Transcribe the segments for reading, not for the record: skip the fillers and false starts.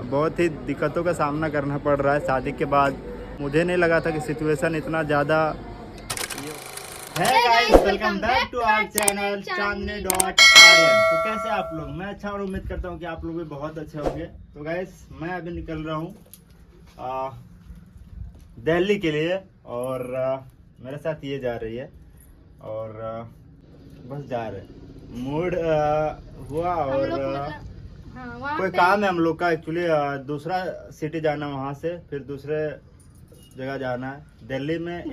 बहुत ही दिक्कतों का सामना करना पड़ रहा है शादी के बाद। मुझे नहीं लगा था कि सिचुएशन इतना ज़्यादा। है guys, welcome back to our channel चांदनी.आर्यन। तो कैसे आप लोग? मैं अच्छा और उम्मीद करता हूँ कि आप लोग भी बहुत अच्छे होंगे। तो गाइस, मैं अभी निकल रहा हूँ दिल्ली के लिए और मेरे साथ ये जा रही है और बस जा रहे मूड हुआ और कोई काम है हम लोग का। एक्चुअली दूसरा सिटी जाना है, वहाँ से फिर दूसरे जगह जाना है दिल्ली में।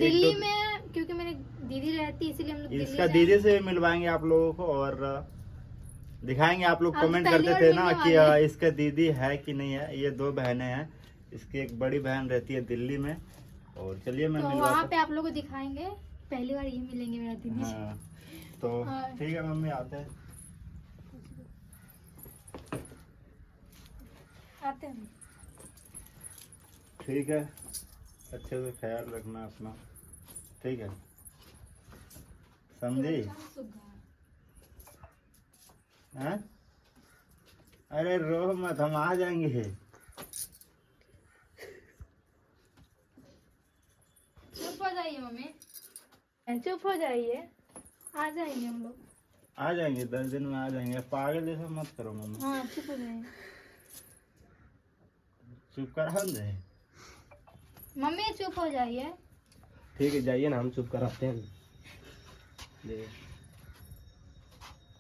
क्योंकि मेरी दीदी रहती है इसलिए हम लोग इसका दीदी से मिलवाएंगे आप लोगों को और दिखाएंगे। आप लोग कमेंट करते थे ना कि इसका दीदी है कि नहीं है। ये दो बहनें हैं, इसकी एक बड़ी बहन रहती है दिल्ली में और चलिए मैं वहाँ पे आप लोगों को दिखाएंगे। पहली बार ये मिलेंगे मेरा दीदी। हाँ, तो ठीक है मम्मी, आते हैं। ठीक है, अच्छे से ख्याल रखना अपना, ठीक है, समझी? हाँ? अरे रो मत, हम आ जाएंगे। चुप हो जाइए मम्मी, चुप हो जाइए। आ जाएंगे हम लोग, आ जाएंगे 10 दिन में आ जाएंगे। पागल जैसा मत करो मम्मी। हाँ, चुप हो जाइए। चुप करा दे मम्मी, चुप हो जाइए। ठीक है, जाइए ना, हम चुप कराते हैं।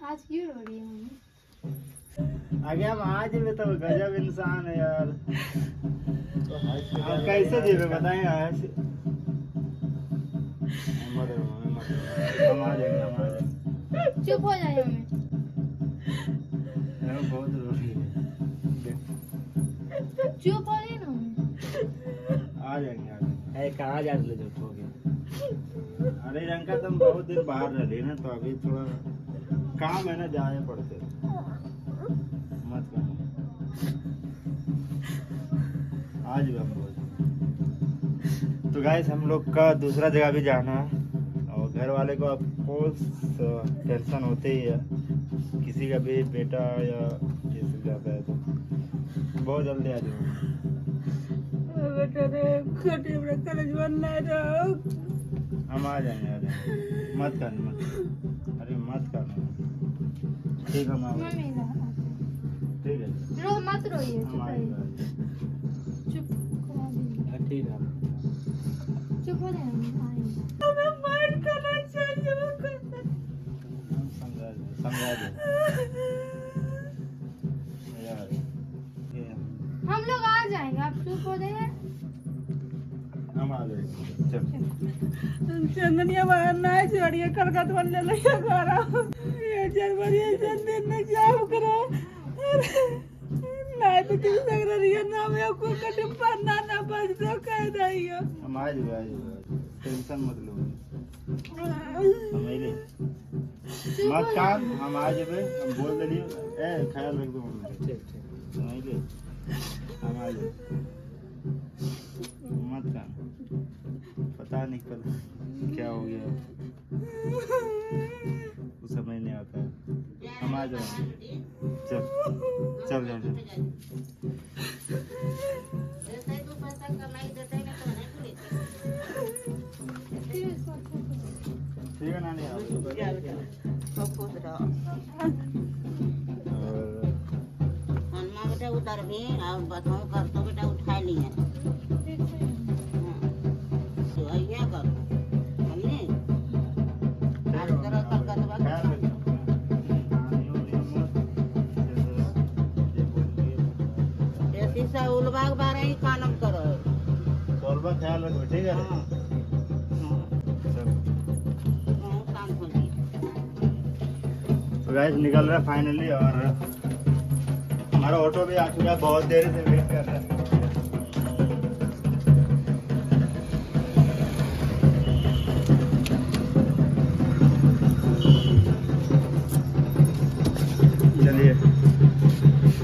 आज क्यों रो रही है मम्मी? आगे हम आज भी तो गजब इंसान है यार। हम कैसे जीवे बताएं आज। हम आ जाएंगे, हम आ जाएंगे। चुप हो जाइए मम्मी। बहुत रो रही है। चुप हो रही है ना मम्मी। आ जाएंगे, आ जाएंगे। कहाँ जा रहे हो? हो गया। अरे रंका, तुम बहुत दिन बाहर रह रही ना, तो अभी थोड़ा काम है ना, जाने पड़ते। मत करना आज भी हम लोग। तो गाइस, हम लोग का दूसरा जगह भी जाना है और घर वाले को अफकोर्स टेंशन होते ही है। किसी का भी बेटा या किसी जाता है तो बहुत जल्दी आ जाओ। हम आ जाएंगे, आ जाएंगे। मत करना, मत, अरे मत करना। ठीक है मामा, ठीक है, रो मत रोइए। हम आएंगे। चुप करा दीजिए। ठीक है, चुप हो जाइए। समझा दे यार। हम लोग आ जाएंगे, आप चुप हो जाइए। हम आ जाएंगे। चल चंदनिया नहीं छोड़िए, कलकत्ता ले लिया करो। ये जनवरी दिन में जाओ करो। नहीं तो किसी सेक्रेटरी नाम है को कटिंग पढ़ना ना बस तो कह दइयो। हम आ जाएंगे, टेंशन मत लो। हमें मत काम, हम आ जाए। हम बोल दिलियो, ए ख्याल रख दो मम्मी। ठीक ठीक, समझ ले, हम आ जाए। मत काम, पता नहीं कल क्या हो गया, कुछ समझ नहीं आता है। हम आ जाएंगे। चल चल जाओ, ठीक है नानी। बेटा उतर भी और बताओ कर तो बेटा उठा लिया। क्या करो हमने आज तरह का कदवा ऐसी सा उलबाग बारे ही कानम करो। बोलबा ख्याल रखो, ठीक है। काम हो गई। तो गाइस, निकल रहा है फाइनली और हमारा ऑटो भी आ चुका है। बहुत देर से वेट कर रहा है। चलिए,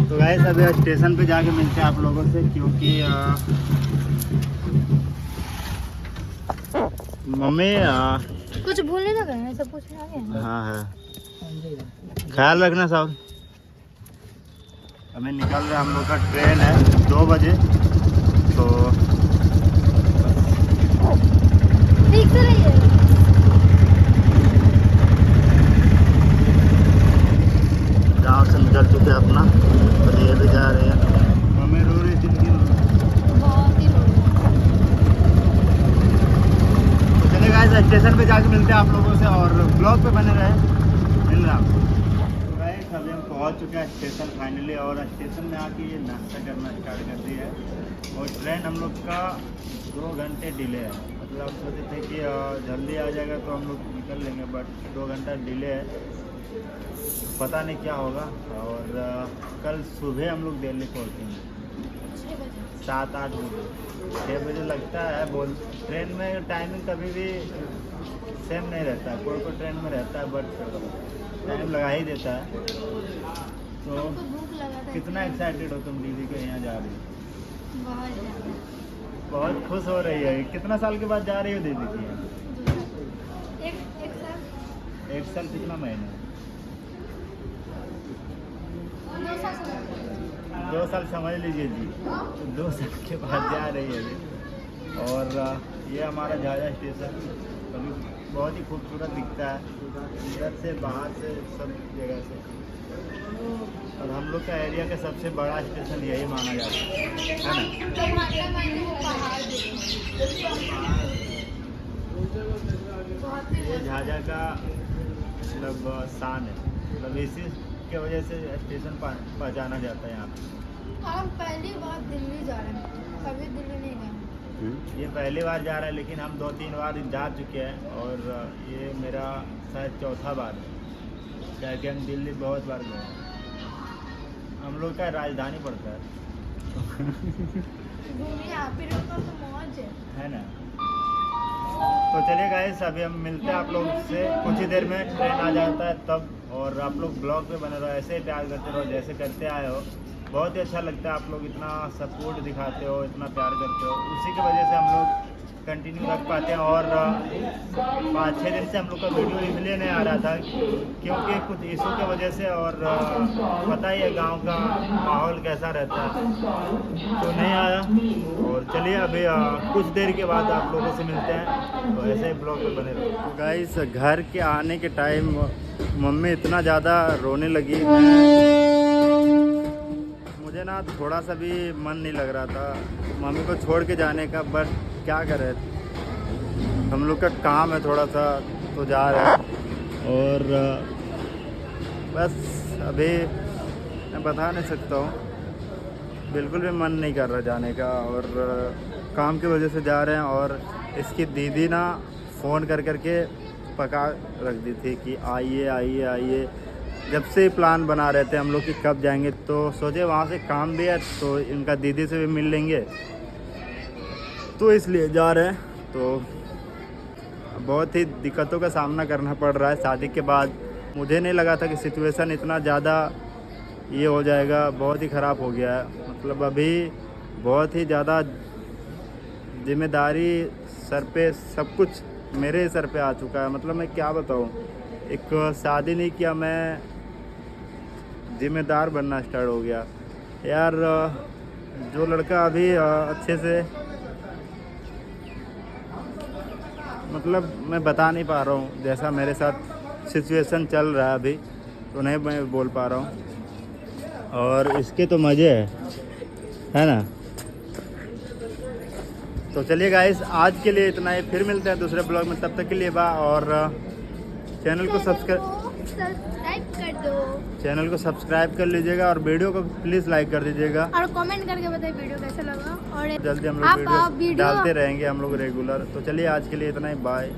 तो गाइस अभी स्टेशन पे जाके मिलते हैं आप लोगों से, क्योंकि मम्मी कुछ भूलने ना करें, सब कुछ आ गया। हाँ है, ख्याल रखना साहब। हमें निकल रहा, हम लोग का ट्रेन है 2 बजे। तो ठीक से रहिए। गाँव से निकल चुके हैं अपना, और ये भी जा रहे हैं। हमें रो रही थी बहुत ही रो रहा है। तो चले गाइस, स्टेशन पे जाके मिलते हैं आप लोगों से, और ब्लॉग पे बने रहे, मिल रहा आपको। तो गाइस अभी हम पहुंच चुके हैं स्टेशन फाइनली, और स्टेशन में आके ये नाश्ता करना स्टार्ट कर दिया है। और ट्रेन हम लोग का 2 घंटे डिले है। मतलब हम सोचे थे कि जल्दी आ जाएगा तो हम लोग निकल लेंगे, बट 2 घंटा डिले है, पता नहीं क्या होगा। और कल सुबह हम लोग दिल्ली पहुँचेंगे 7-8 बजे, 6 बजे लगता है। बोल ट्रेन में टाइमिंग कभी भी सेम नहीं रहता है, कोई कोई ट्रेन में रहता है बट टाइम लगा ही देता है। तो हमको भूख लगा था। कितना एक्साइटेड हो तुम दीदी के यहाँ जा रही हो? बहुत ज़्यादा। बहुत खुश हो रही है। कितना साल के बाद जा रही हो दीदी के यहाँ? एक साल 1 साल कितना महीना है? 2 साल से ज़्यादा। 2 साल समझ लीजिए जी, 2 साल के बाद जा रही है जी। और ये हमारा झाझा स्टेशन अभी बहुत ही खूबसूरत दिखता है, इधर से बाहर से सब जगह से। और हम लोग का एरिया का सबसे बड़ा स्टेशन यही माना जाता है ना। ये झाझा का मतलब शान है, मतलब इसी के वजह से स्टेशन पहचाना जाता है यहाँ पे। हम पहली बार दिल्ली जा रहे हैं, कभी दिल्ली नहीं गए। ये पहली बार जा रहा है, लेकिन हम 2-3 बार जा चुके हैं, और ये मेरा शायद 4था बार है। क्या कि हम दिल्ली बहुत बार गए हैं। हम लोग का राजधानी पड़ता है घूमिए, आप ही लोग का तो मौज है ना। तो चलिए गाइस, अभी हम मिलते हैं आप लोग से कुछ ही देर में, ट्रेन आ जाता है तब। और आप लोग ब्लॉग पे बने रहो, ऐसे ही प्यार करते रहो जैसे करते आए हो। बहुत ही अच्छा लगता है, आप लोग इतना सपोर्ट दिखाते हो, इतना प्यार करते हो, उसी की वजह से हम लोग कंटिन्यू रख पाते हैं। और 5-6 दिन से हम लोग का वीडियो इसलिए नहीं आ रहा था क्योंकि कुछ इशू की वजह से, और पता ही है गांव का माहौल कैसा रहता है, तो नहीं आया। और चलिए अभी कुछ देर के बाद आप लोगों से मिलते हैं, तो ऐसे ही ब्लॉग में बने रहो। तो गाइस, घर के आने के टाइम मम्मी इतना ज़्यादा रोने लगी, मुझे ना थोड़ा सा भी मन नहीं लग रहा था मम्मी को छोड़ के जाने का, बट क्या करें, हम लोग का काम है थोड़ा सा, तो जा रहे हैं। और बस अभी मैं बता नहीं सकता हूँ, बिल्कुल भी मन नहीं कर रहा जाने का, और काम की वजह से जा रहे हैं। और इसकी दीदी ना फ़ोन कर करके पका रख दी थी कि आइए आइए आइए। जब से प्लान बना रहे थे हम लोग कि कब जाएंगे, तो सोचे वहाँ से काम भी है तो इनका दीदी से भी मिल लेंगे, तो इसलिए जा रहे हैं। तो बहुत ही दिक्कतों का सामना करना पड़ रहा है शादी के बाद। मुझे नहीं लगा था कि सिचुएशन इतना ज़्यादा ये हो जाएगा, बहुत ही ख़राब हो गया है। मतलब अभी बहुत ही ज़्यादा जिम्मेदारी सर पे, सब कुछ मेरे सर पे आ चुका है। मतलब मैं क्या बताऊँ, एक शादी नहीं किया, मैं जिम्मेदार बनना स्टार्ट हो गया यार। जो लड़का अभी अच्छे से, मतलब मैं बता नहीं पा रहा हूँ, जैसा मेरे साथ सिचुएशन चल रहा है अभी, तो नहीं मैं बोल पा रहा हूँ। और इसके तो मज़े है ना। तो चलिए गाइस, आज के लिए इतना ही, फिर मिलते हैं दूसरे ब्लॉग में, तब तक के लिए बाय। और चैनल को सब्सक्राइब कर दो, चैनल को सब्सक्राइब कर लीजिएगा, और वीडियो को प्लीज़ लाइक कर दीजिएगा, और कमेंट करके बताइए वीडियो कैसा लगा। और जल्दी हम आप लोग वीडियो वीडियो डालते रहेंगे हम लोग रेगुलर। तो चलिए आज के लिए इतना ही, बाय।